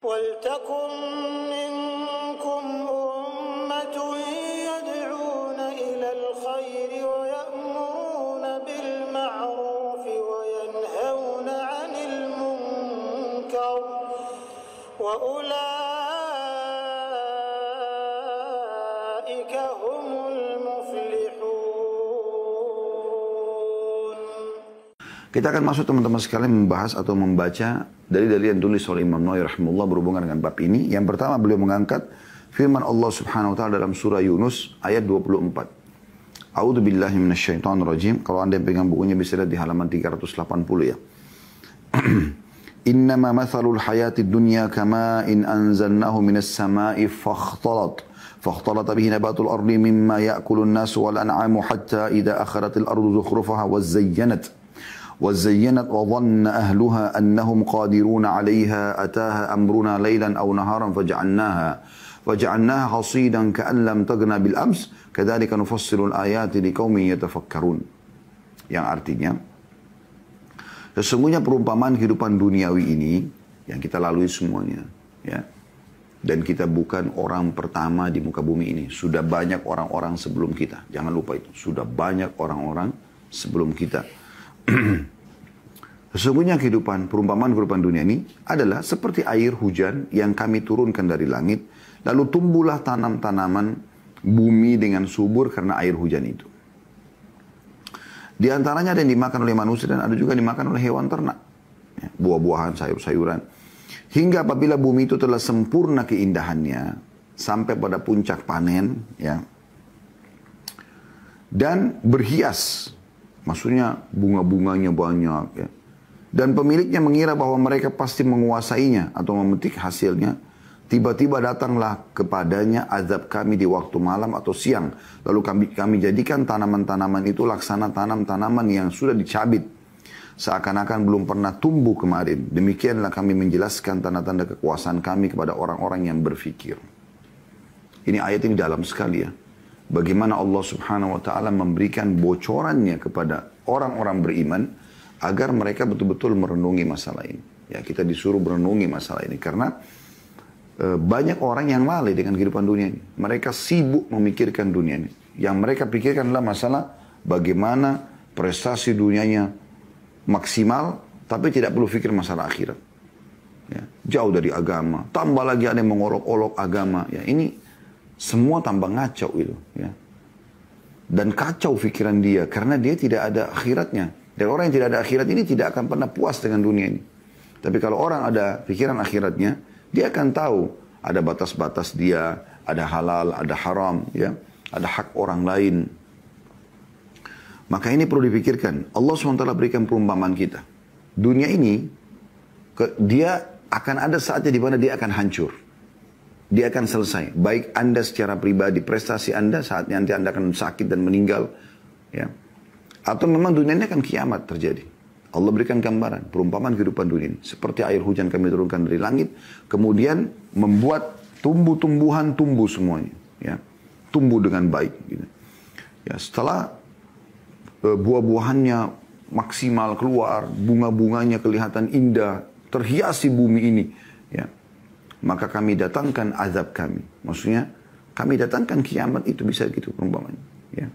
وَلْتَكُنْ مِنْكُمْ أُمَّةٌ يَدْعُونَ إِلَى الْخَيْرِ وَيَأْمُرُونَ بِالْمَعْرُوفِ وَيَنْهَوْنَ عَنِ الْمُنْكَرِ وَأُولَئِكَ هُمُ الْمُفْلِحُونَ. Kita akan masuk teman-teman sekalian membahas atau membaca dalil-dalil yang tulis oleh Imam Nawawi rahimahullah berhubungan dengan bab ini. Yang pertama beliau mengangkat firman Allah Subhanahu wa taala dalam surah Yunus ayat 24. A'udzu billahi minasyaitonir rajim. Kalau Anda yang pegang bukunya bisa lihat di halaman 380 ya. Innama mathalul hayatid dunya kama in anzalnahu minas sama'i فاختلط به نبات الأرض مما يأكل الناس والأنعام حتى إذا أخرت الأرض زخرفها وزينت وظن أهلها أنهم قادرون عليها أتاها أمرنا ليلا أو نهارا فجعلناها حصيدا كأن لم تغن بالأمس كذلك نفصل الآيات لقوم يتفكرون. Yang artinya sesungguhnya perumpamaan kehidupan duniawi ini yang kita lalui semuanya ya. Dan kita bukan orang pertama di muka bumi ini. Sudah banyak orang-orang sebelum kita. Jangan lupa itu. Sudah banyak orang-orang sebelum kita. Sesungguhnya perumpamaan kehidupan dunia ini adalah seperti air hujan yang kami turunkan dari langit. Lalu tumbuhlah tanam-tanaman bumi dengan subur karena air hujan itu. Di antaranya ada yang dimakan oleh manusia dan ada juga dimakan oleh hewan ternak. Ya, buah-buahan, sayur-sayuran. Hingga apabila bumi itu telah sempurna keindahannya sampai pada puncak panen ya. Dan berhias. Maksudnya bunga-bunganya banyak ya. Dan pemiliknya mengira bahwa mereka pasti menguasainya atau memetik hasilnya. Tiba-tiba datanglah kepadanya azab kami di waktu malam atau siang. Lalu kami jadikan tanaman-tanaman itu laksana tanam-tanaman yang sudah dicabit. Seakan-akan belum pernah tumbuh kemarin. Demikianlah kami menjelaskan tanda-tanda kekuasaan kami kepada orang-orang yang berfikir. Ini ayat ini dalam sekali ya. Bagaimana Allah Subhanahu wa ta'ala memberikan bocorannya kepada orang-orang beriman agar mereka betul-betul merenungi masalah ini. Ya, kita disuruh merenungi masalah ini karena banyak orang yang lalai dengan kehidupan dunia ini. Mereka sibuk memikirkan dunia ini. Yang mereka pikirkan adalah masalah bagaimana prestasi dunianya maksimal, tapi tidak perlu pikir masalah akhirat. Ya, jauh dari agama. Tambah lagi ada yang mengolok-olok agama. Ya, ini semua tambah ngacau itu. Ya. Dan kacau pikiran dia, karena dia tidak ada akhiratnya. Dan orang yang tidak ada akhirat ini tidak akan pernah puas dengan dunia ini. Tapi kalau orang ada pikiran akhiratnya, dia akan tahu ada batas-batas dia, ada halal, ada haram, ya, ada hak orang lain. Maka ini perlu dipikirkan. Allah SWT berikan perumpamaan kita. Dunia ini, dia akan ada saatnya di mana dia akan hancur. Dia akan selesai. Baik Anda secara pribadi, prestasi Anda, saatnya nanti Anda akan sakit dan meninggal. Ya. Atau memang dunia ini akan kiamat terjadi. Allah berikan gambaran, perumpamaan kehidupan dunia ini. Seperti air hujan kami turunkan dari langit. Kemudian membuat tumbuh-tumbuhan tumbuh semuanya. Ya. Tumbuh dengan baik. Gitu. Ya, setelah buah-buahannya maksimal keluar, bunga-bunganya kelihatan indah, terhiasi bumi ini, ya. Maka kami datangkan azab kami. Maksudnya, kami datangkan kiamat itu bisa gitu perumpamannya, ya.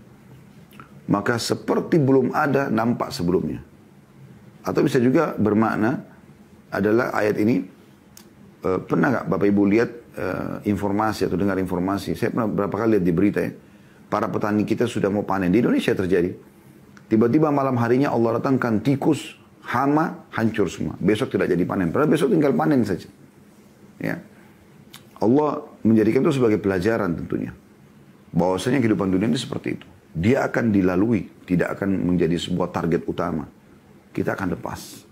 Maka seperti belum ada nampak sebelumnya. Atau bisa juga bermakna adalah ayat ini, pernah nggak Bapak Ibu lihat informasi atau dengar informasi? Saya pernah berapa kali lihat di berita ya. Para petani kita sudah mau panen. Di Indonesia terjadi. Tiba-tiba malam harinya Allah datangkan tikus, hama, hancur semua. Besok tidak jadi panen. Padahal besok tinggal panen saja. Ya. Allah menjadikan itu sebagai pelajaran tentunya. Bahwasanya kehidupan dunia ini seperti itu. Dia akan dilalui. Tidak akan menjadi sebuah target utama. Kita akan lepas.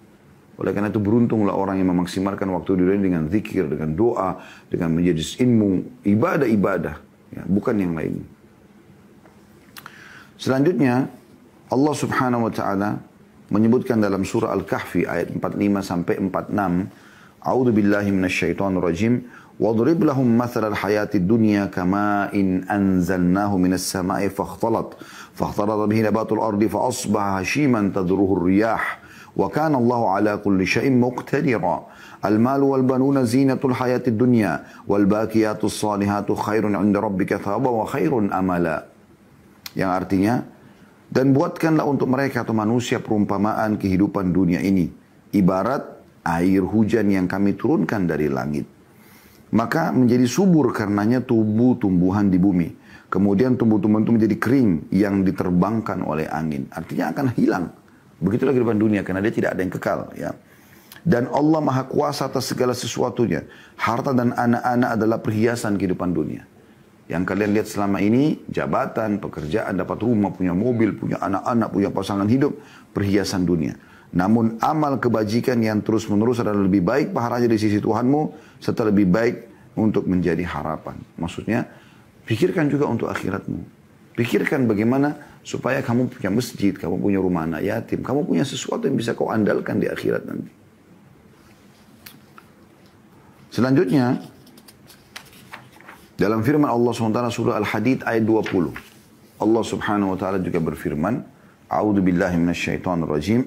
Oleh karena itu beruntunglah orang yang memaksimalkan waktu dunia dengan zikir, dengan doa, dengan menjadi ilmu, ibadah-ibadah. Ya, bukan yang lain. Selanjutnya, Allah Subhanahu wa ta'ala menyebutkan dalam surah Al-Kahfi ayat 45 sampai 46, A'udzu billahi minasyaitonir rajim, wadrib lahum mathalal hayatid dunya kama in anzalnahu minas sama'i fakhtalat bihi nabatul ardi fa asbaha hashiman tadruhu ar-riyah Wa kana Allahu ala kulli syai'in muqtadira. Al-malu wal banuna zinatul hayatid dunya wal baqiyatus salihatu khairun 'inda rabbika thawaban wa khairun amala. Yang artinya, dan buatkanlah untuk mereka atau manusia perumpamaan kehidupan dunia ini ibarat air hujan yang kami turunkan dari langit. Maka menjadi subur karenanya tumbuh-tumbuhan di bumi. Kemudian tumbuh-tumbuhan itu menjadi kering yang diterbangkan oleh angin. Artinya akan hilang. Begitulah kehidupan dunia karena dia tidak ada yang kekal. Ya. Dan Allah Maha Kuasa atas segala sesuatunya. Harta dan anak-anak adalah perhiasan kehidupan dunia. Yang kalian lihat selama ini, jabatan, pekerjaan, dapat rumah, punya mobil, punya anak-anak, punya pasangan hidup, perhiasan dunia. Namun amal kebajikan yang terus-menerus adalah lebih baik pahalanya di sisi Tuhanmu, serta lebih baik untuk menjadi harapan. Maksudnya, pikirkan juga untuk akhiratmu. Pikirkan bagaimana supaya kamu punya masjid, kamu punya rumah anak yatim, kamu punya sesuatu yang bisa kau andalkan di akhirat nanti. Selanjutnya, dalam firman Allah SWT surah Al-Hadid ayat 20. Allah Subhanahu wa taala juga berfirman, A'udzu billahi minasyaitonir rajim.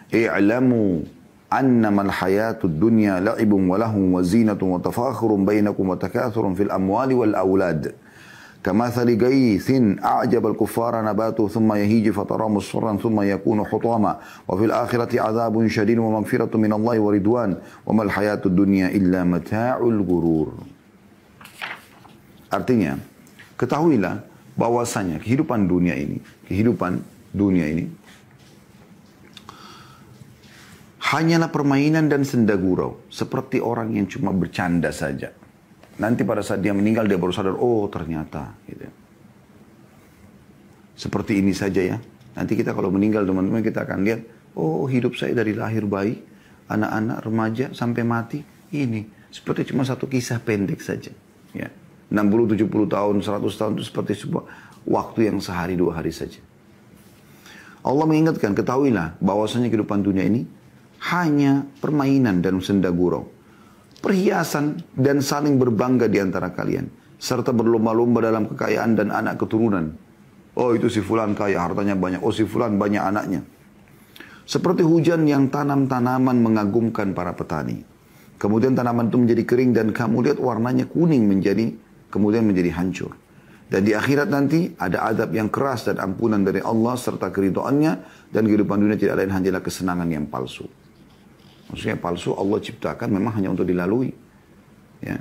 I'lamu annama al-hayatud dunya la'ibun wa lahun wa zinatun wa tafakhurun bainakum wa takathurun fil amwali wal aulad. Kamathali ghaythin a'jaba al-kuffara nabatuhu thumma yahiju fatarahu musfarran thumma yakunu hutama wa fil akhirati 'adzabun syadidun wa maghfiratun minallahi wa ridwan wa mal hayatud dunya illa mata'ul ghurur. Artinya, ketahuilah bahwasanya kehidupan dunia ini hanyalah permainan dan senda gurau, seperti orang yang cuma bercanda saja. Nanti pada saat dia meninggal dia baru sadar, oh ternyata gitu. Seperti ini saja ya. Nanti kita kalau meninggal teman-teman kita akan lihat, oh hidup saya dari lahir bayi, anak-anak, remaja sampai mati ini seperti cuma satu kisah pendek saja ya. 60, 70 tahun, 100 tahun itu seperti sebuah waktu yang sehari dua hari saja. Allah mengingatkan, ketahuilah bahwasanya kehidupan dunia ini hanya permainan dan senda gurau, perhiasan dan saling berbangga di antara kalian, serta berlomba-lomba dalam kekayaan dan anak keturunan. Oh itu si fulan kaya, hartanya banyak. Oh si fulan banyak anaknya. Seperti hujan yang tanam tanaman mengagumkan para petani. Kemudian tanaman itu menjadi kering dan kamu lihat warnanya kuning kemudian menjadi hancur. Dan di akhirat nanti ada adab yang keras dan ampunan dari Allah serta keridhaannya, dan kehidupan dunia tidak lain hanyalah kesenangan yang palsu. Maksudnya palsu Allah ciptakan memang hanya untuk dilalui. Ya.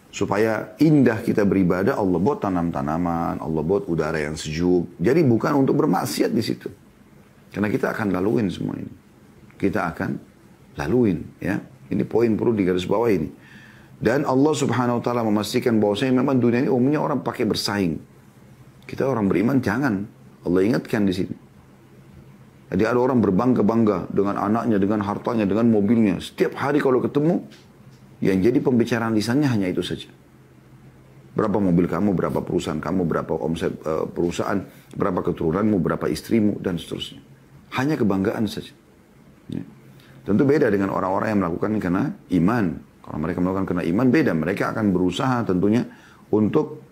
Supaya indah kita beribadah, Allah buat tanam-tanaman, Allah buat udara yang sejuk. Jadi bukan untuk bermaksiat di situ. Karena kita akan laluin semua ini. Kita akan laluin. Ya. Ini poin perlu digarisbawahi ini. Dan Allah Subhanahu wa taala memastikan bahwasanya memang dunia ini umumnya orang pakai bersaing. Kita orang beriman jangan. Allah ingatkan di sini. Jadi ada orang berbangga-bangga dengan anaknya, dengan hartanya, dengan mobilnya. Setiap hari kalau ketemu, yang jadi pembicaraan lisannya hanya itu saja. Berapa mobil kamu, berapa perusahaan kamu, berapa omset perusahaan, berapa keturunanmu, berapa istrimu, dan seterusnya. Hanya kebanggaan saja. Ya. Tentu beda dengan orang-orang yang melakukan ini karena iman. Kalau mereka melakukan karena iman beda. Mereka akan berusaha tentunya untuk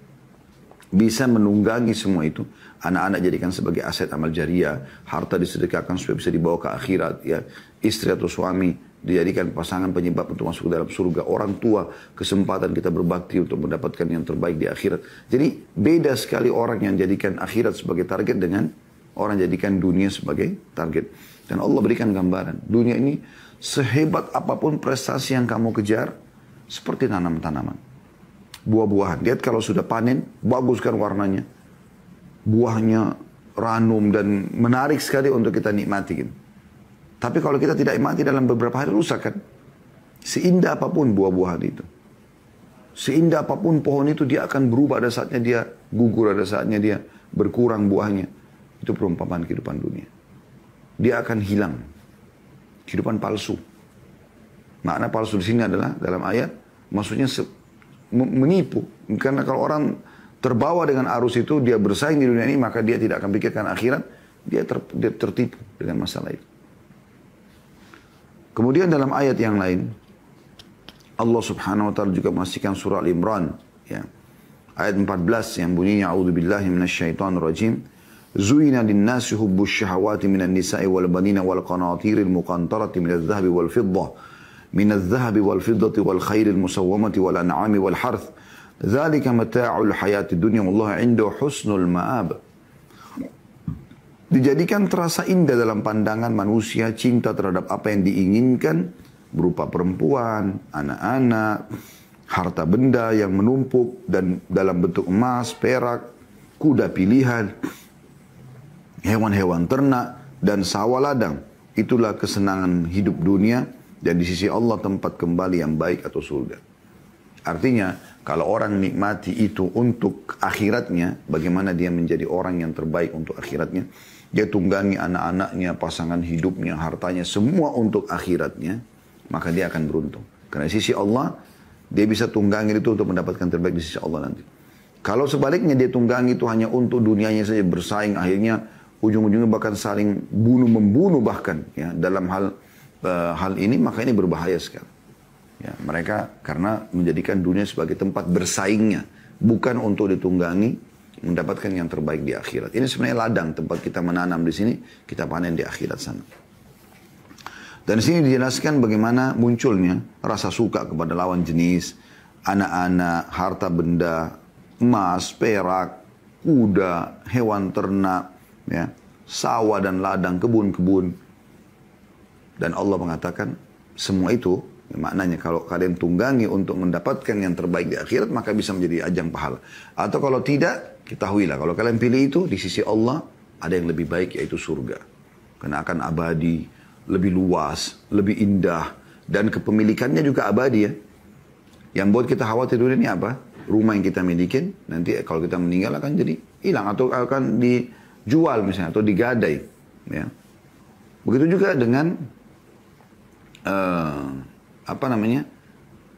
bisa menunggangi semua itu. Anak-anak jadikan sebagai aset amal jariah. Harta disedekahkan supaya bisa dibawa ke akhirat. Ya. Istri atau suami dijadikan pasangan penyebab untuk masuk ke dalam surga. Orang tua kesempatan kita berbakti untuk mendapatkan yang terbaik di akhirat. Jadi beda sekali orang yang jadikan akhirat sebagai target dengan orang jadikan dunia sebagai target. Dan Allah berikan gambaran. Dunia ini sehebat apapun prestasi yang kamu kejar, seperti tanam-tanaman. Buah-buahan. Lihat kalau sudah panen, bagus kan warnanya. Buahnya ranum dan menarik sekali untuk kita nikmati. Gitu. Tapi kalau kita tidak nikmati dalam beberapa hari, rusak kan. Seindah apapun buah-buahan itu. Seindah apapun pohon itu, dia akan berubah ada saatnya dia gugur, ada saatnya dia berkurang buahnya. Itu perumpamaan kehidupan dunia. Dia akan hilang. Kehidupan palsu. Makna palsu di sini adalah dalam ayat, maksudnya menipu. Karena kalau orang terbawa dengan arus itu, dia bersaing di dunia ini, maka dia tidak akan pikirkan akhirat, dia tertipu dengan masalah itu. Kemudian dalam ayat yang lain, Allah Subhanahu wa taala juga memastikan surah Al-Imran, ya. Ayat 14 yang bunyinya a'udzubillahi minasyaitonir rajim. Zuyina linnasi hubbus syahawati minan nisa'i wal banina wal qanatiril muqantarati minadh dhahabi wal fiddah. Minadh dhahabi wal fiddati wal khairil musawwamati wal an'ami wal harth. Dzalika mata'ul hayati dunya wallahu 'indahu husnul ma'ab. Dijadikan terasa indah dalam pandangan manusia cinta terhadap apa yang diinginkan berupa perempuan, anak-anak, harta benda yang menumpuk dan dalam bentuk emas, perak, kuda pilihan, hewan-hewan ternak, dan sawah ladang. Itulah kesenangan hidup dunia dan di sisi Allah tempat kembali yang baik atau surga. Artinya, kalau orang nikmati itu untuk akhiratnya, bagaimana dia menjadi orang yang terbaik untuk akhiratnya? Dia tunggangi anak-anaknya, pasangan hidupnya, hartanya, semua untuk akhiratnya, maka dia akan beruntung. Karena di sisi Allah, dia bisa tunggangi itu untuk mendapatkan terbaik di sisi Allah nanti. Kalau sebaliknya dia tunggangi itu hanya untuk dunianya saja bersaing, akhirnya ujung-ujungnya bahkan saling bunuh-membunuh bahkan ya dalam hal ini, maka ini berbahaya sekali. Ya, mereka karena menjadikan dunia sebagai tempat bersaingnya, bukan untuk ditunggangi mendapatkan yang terbaik di akhirat. Ini sebenarnya ladang tempat kita menanam di sini, kita panen di akhirat sana. Dan di sini dijelaskan bagaimana munculnya rasa suka kepada lawan jenis, anak-anak, harta benda, emas, perak, kuda, hewan ternak, ya, sawah dan ladang, kebun-kebun. Dan Allah mengatakan semua itu, ya, maknanya kalau kalian tunggangi untuk mendapatkan yang terbaik di akhirat, maka bisa menjadi ajang pahala. Atau kalau tidak, ketahuilah kalau kalian pilih itu, di sisi Allah ada yang lebih baik, yaitu surga. Karena akan abadi, lebih luas, lebih indah, dan kepemilikannya juga abadi ya. Yang buat kita khawatir dulu ini apa? Rumah yang kita miliki, nanti kalau kita meninggal akan jadi hilang, atau akan dijual misalnya, atau digadai. Ya. Begitu juga dengan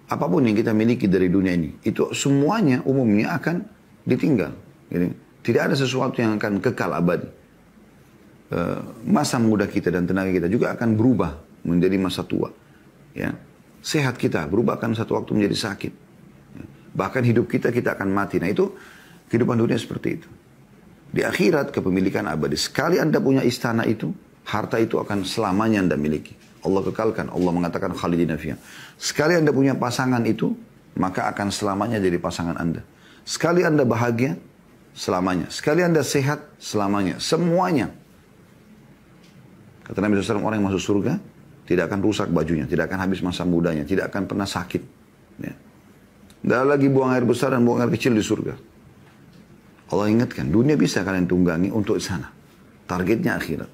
apapun yang kita miliki dari dunia ini, itu semuanya umumnya akan ditinggal. Jadi, tidak ada sesuatu yang akan kekal abadi. Masa muda kita dan tenaga kita juga akan berubah menjadi masa tua. Ya. Sehat kita berubah akan satu waktu menjadi sakit. Ya. Bahkan hidup kita akan mati. Nah itu kehidupan dunia seperti itu. Di akhirat kepemilikan abadi. Sekali Anda punya istana itu, harta itu akan selamanya Anda miliki. Allah kekalkan. Allah mengatakan khalidina fiha. Sekali Anda punya pasangan itu, maka akan selamanya jadi pasangan Anda. Sekali Anda bahagia, selamanya. Sekali Anda sehat, selamanya. Semuanya. Kata Nabi SAW, orang yang masuk surga tidak akan rusak bajunya, tidak akan habis masa mudanya, tidak akan pernah sakit. Ya. Tidak lagi buang air besar dan buang air kecil di surga. Allah ingatkan, dunia bisa kalian tunggangi untuk sana. Targetnya akhirat.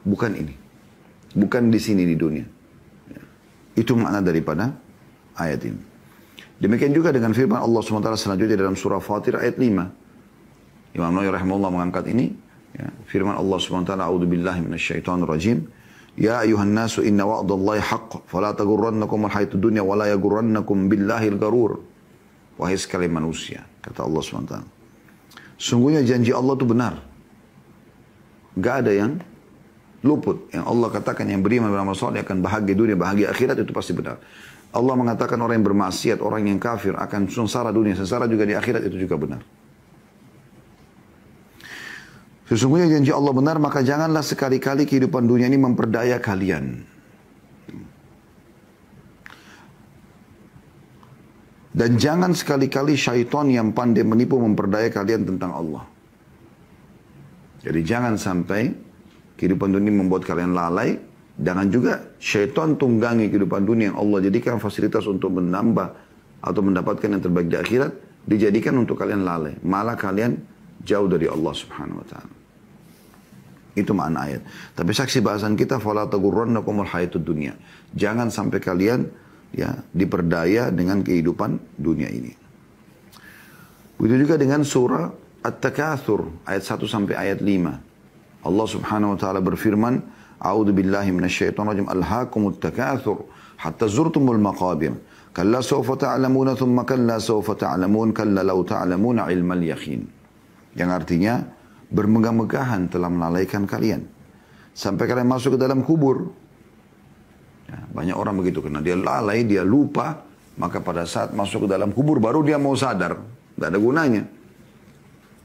Bukan ini. Bukan di sini di dunia. Ya. Itu makna daripada ayat ini. Demikian juga dengan firman Allah SWT selanjutnya dalam surah Fatir ayat 5. Imam Nawawi rahimahullah mengangkat ini. Ya, firman Allah SWT, a'udzubillahi minasyaitonirrajim. Ya ayuhan nasu inna wa'dallahi haqq, fala tagurrannakum al-hayatud dunya wa la yagurrannakum billahil garur. Wahai sekalian manusia, kata Allah SWT. Sungguhnya janji Allah itu benar. Gak ada yang luput. Yang Allah katakan yang beriman beramal saleh akan bahagia dunia, bahagia akhirat, itu pasti benar. Allah mengatakan orang yang bermaksiat, orang yang kafir akan sengsara dunia, sengsara juga di akhirat, itu juga benar. Sesungguhnya janji Allah benar, maka janganlah sekali-kali kehidupan dunia ini memperdaya kalian. Dan jangan sekali-kali syaitan yang pandai menipu memperdaya kalian tentang Allah. Jadi jangan sampai kehidupan dunia membuat kalian lalai. Jangan juga syaitan tunggangi kehidupan dunia yang Allah jadikan fasilitas untuk menambah atau mendapatkan yang terbaik di akhirat, dijadikan untuk kalian lalai. Malah kalian jauh dari Allah Subhanahu wa ta'ala. Itu makna ayat. Tapi saksi bahasan kita, fala tagurrannakumul hayatud dunya. Jangan sampai kalian ya diperdaya dengan kehidupan dunia ini. Begitu juga dengan surah At-Takatsur ayat 1 sampai ayat 5. Allah Subhanahu wa taala berfirman, A'udzu billahi minasyaitonir rajim. Alhaakumut takatsur hatta zurtumul maqabir. Kalla sawfa ta'lamuna thumma kalla sawfa ta'lamun kalla law ta'lamuna ilmal yaqin. Yang artinya bermegah-megahan telah melalaikan kalian sampai kalian masuk ke dalam kubur. Ya, banyak orang begitu, karena dia lalai, dia lupa, maka pada saat masuk ke dalam kubur baru dia mau sadar. Tidak ada gunanya.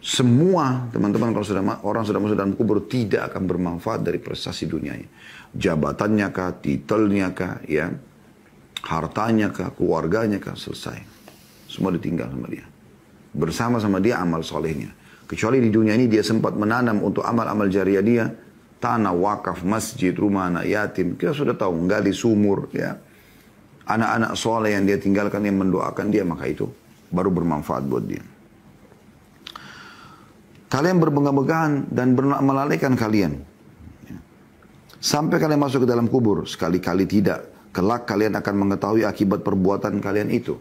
Semua teman-teman kalau orang sudah masuk dalam kubur tidak akan bermanfaat dari prestasi dunianya. Jabatannya kah, titelnya kah, ya, hartanya kah, keluarganya kah, selesai. Semua ditinggal sama dia. Bersama sama dia amal solehnya. Kecuali di dunia ini dia sempat menanam untuk amal-amal jariah dia, tanah, wakaf, masjid, rumah anak yatim. Kita sudah tahu, menggali sumur, ya. Anak-anak soleh yang dia tinggalkan yang mendoakan dia, maka itu baru bermanfaat buat dia. Kalian berbangga-banggaan dan melalaikan kalian. Sampai kalian masuk ke dalam kubur. Sekali-kali tidak. Kelak kalian akan mengetahui akibat perbuatan kalian itu.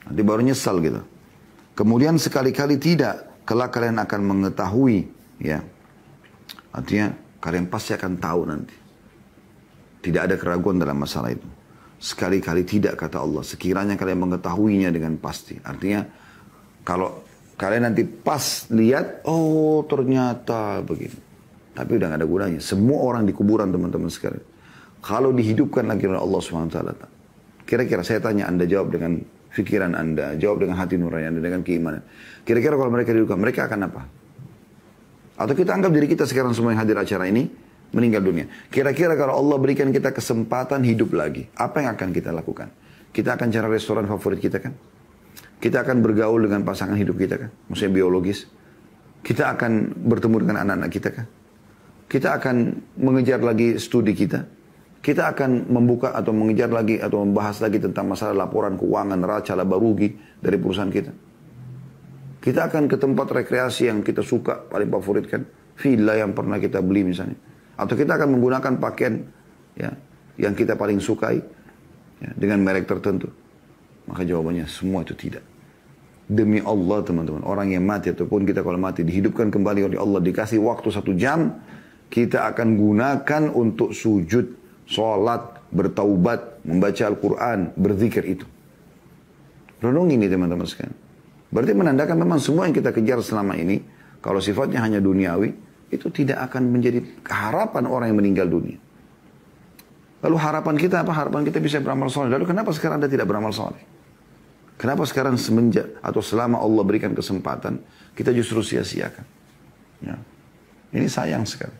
Nanti baru nyesal gitu. Kemudian sekali-kali tidak. Kelak kalian akan mengetahui. Ya. Artinya kalian pasti akan tahu nanti. Tidak ada keraguan dalam masalah itu. Sekali-kali tidak kata Allah. Sekiranya kalian mengetahuinya dengan pasti. Artinya kalau kalian nanti pas lihat, oh ternyata begini. Tapi udah gak ada gunanya. Semua orang di kuburan teman-teman sekalian. Kalau dihidupkan lagi oleh Allah SWT. Kira-kira saya tanya Anda jawab dengan pikiran Anda. Jawab dengan hati nurani Anda, dengan keimanan. Kira-kira kalau mereka dihidupkan, mereka akan apa? Atau kita anggap diri kita sekarang semua yang hadir acara ini meninggal dunia. Kira-kira kalau Allah berikan kita kesempatan hidup lagi. Apa yang akan kita lakukan? Kita akan cari restoran favorit kita kan? Kita akan bergaul dengan pasangan hidup kita kan? Maksudnya biologis. Kita akan bertemu dengan anak-anak kita kan? Kita akan mengejar lagi studi kita. Kita akan membuka atau mengejar lagi atau membahas lagi tentang masalah laporan keuangan, neraca, laba rugi dari perusahaan kita. Kita akan ke tempat rekreasi yang kita suka, paling favorit kan? Villa yang pernah kita beli misalnya. Atau kita akan menggunakan pakaian ya, yang kita paling sukai ya, dengan merek tertentu. Maka jawabannya semua itu tidak. Demi Allah teman-teman. Orang yang mati ataupun kita kalau mati dihidupkan kembali oleh Allah. Dikasih waktu 1 jam. Kita akan gunakan untuk sujud, sholat, bertaubat, membaca Al-Quran, berzikir itu. Renung ini teman-teman sekalian. Berarti menandakan memang semua yang kita kejar selama ini. Kalau sifatnya hanya duniawi. Itu tidak akan menjadi harapan orang yang meninggal dunia. Lalu harapan kita apa? Harapan kita bisa beramal soleh. Lalu kenapa sekarang Anda tidak beramal soleh? Kenapa sekarang semenjak atau selama Allah berikan kesempatan, kita justru sia-siakan? Ya. Ini sayang sekali.